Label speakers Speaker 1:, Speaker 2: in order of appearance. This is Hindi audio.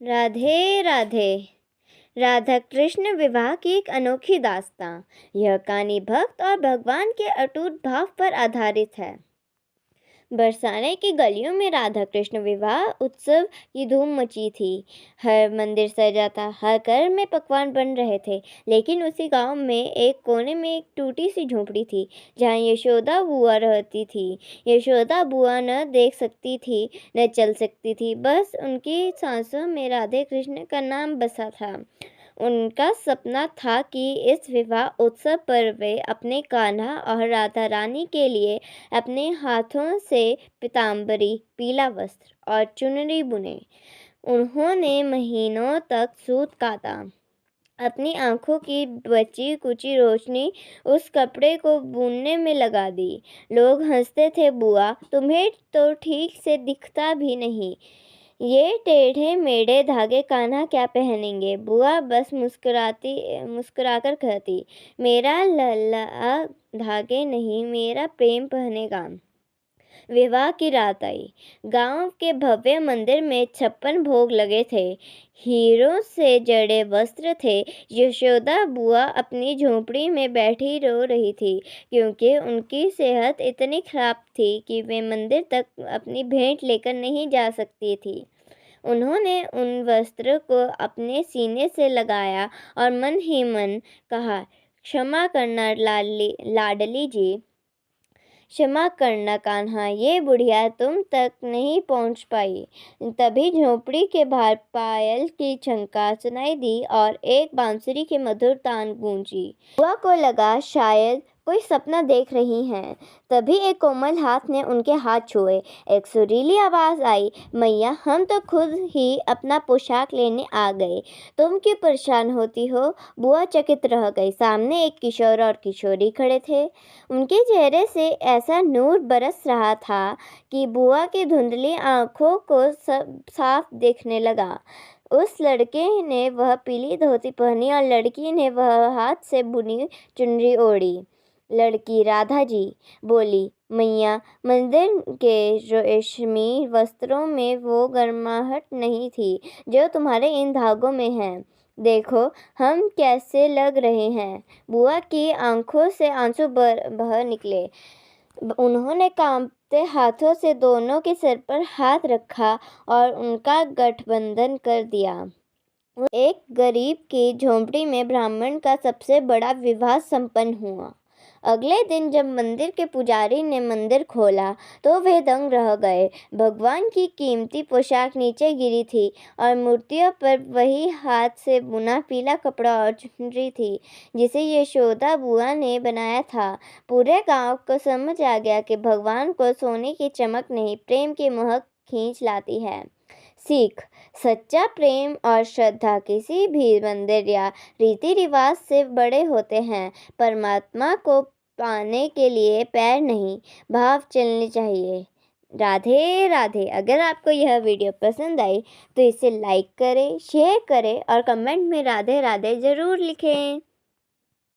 Speaker 1: राधे राधे। राधा कृष्ण विवाह की एक अनोखी दास्तां। यह कहानी भक्त और भगवान के अटूट भाव पर आधारित है। बरसाने की गलियों में राधा कृष्ण विवाह उत्सव की धूम मची थी। हर मंदिर सजा था, हर घर में पकवान बन रहे थे। लेकिन उसी गांव में एक कोने में एक टूटी सी झोंपड़ी थी, जहां यशोदा बुआ रहती थी। यशोदा बुआ न देख सकती थी, न चल सकती थी, बस उनकी सांसों में राधे कृष्ण का नाम बसा था। उनका सपना था कि इस विवाह उत्सव पर वे अपने कान्हा और राधा रानी के लिए अपने हाथों से पीताम्बरी, पीला वस्त्र और चुनरी बुने। उन्होंने महीनों तक सूत काता, अपनी आंखों की बची कुची रोशनी उस कपड़े को बुनने में लगा दी। लोग हंसते थे, बुआ तुम्हें तो ठीक से दिखता भी नहीं, ये टेढ़े मेढ़े धागे कान्हा क्या पहनेंगे। बुआ बस मुस्कुराकर कहती, मेरा लल्ला धागे नहीं, मेरा प्रेम पहनेगा। विवाह की रात आई। गांव के भव्य मंदिर में 56 भोग लगे थे। हीरों से जड़े वस्त्र थे। यशोदा बुआ अपनी झोंपड़ी में बैठी रो रही थी, क्योंकि उनकी सेहत इतनी खराब थी कि वे मंदिर तक अपनी भेंट लेकर नहीं जा सकती थी। उन्होंने उन वस्त्र को अपने सीने से लगाया और मन ही मन कहा, क्षमा करना लाडली जी, क्षमा करना कान्हा, ये बुढ़िया तुम तक नहीं पहुंच पाई। तभी झोंपड़ी के बाहर पायल की झंकार सुनाई दी और एक बांसुरी की मधुर तान गूंजी। बुआ को लगा शायद कोई सपना देख रही हैं। तभी एक कोमल हाथ ने उनके हाथ छुए। एक सुरीली आवाज आई, मैया हम तो खुद ही अपना पोशाक लेने आ गए, तुम क्यों परेशान होती हो। बुआ चकित रह गई। सामने एक किशोर और किशोरी खड़े थे। उनके चेहरे से ऐसा नूर बरस रहा था कि बुआ की धुंधली आंखों को सब साफ दिखने लगा। उस लड़के ने वह पीली धोती पहनी और लड़की ने वह हाथ से बुनी चुनरी ओढ़ी। लड़की राधा जी बोली, मैया मंदिर के रेशमी वस्त्रों में वो गर्माहट नहीं थी जो तुम्हारे इन धागों में है। देखो हम कैसे लग रहे हैं। बुआ की आंखों से आंसू बह निकले। उन्होंने कांपते हाथों से दोनों के सिर पर हाथ रखा और उनका गठबंधन कर दिया। एक गरीब की झोंपड़ी में ब्राह्मण का सबसे बड़ा विवाह संपन्न हुआ। अगले दिन जब मंदिर के पुजारी ने मंदिर खोला तो वे दंग रह गए। भगवान की कीमती पोशाक नीचे गिरी थी और मूर्तियों पर वही हाथ से बुना पीला कपड़ा और चुनरी थी जिसे यशोदा बुआ ने बनाया था। पूरे गांव को समझ आ गया कि भगवान को सोने की चमक नहीं, प्रेम की महक खींच लाती है। सीख, सच्चा प्रेम और श्रद्धा किसी भी मंदिर या रीति रिवाज से बड़े होते हैं। परमात्मा को पाने के लिए पैर नहीं, भाव चलने चाहिए। राधे राधे। अगर आपको यह वीडियो पसंद आई तो इसे लाइक करें, शेयर करें और कमेंट में राधे राधे ज़रूर लिखें।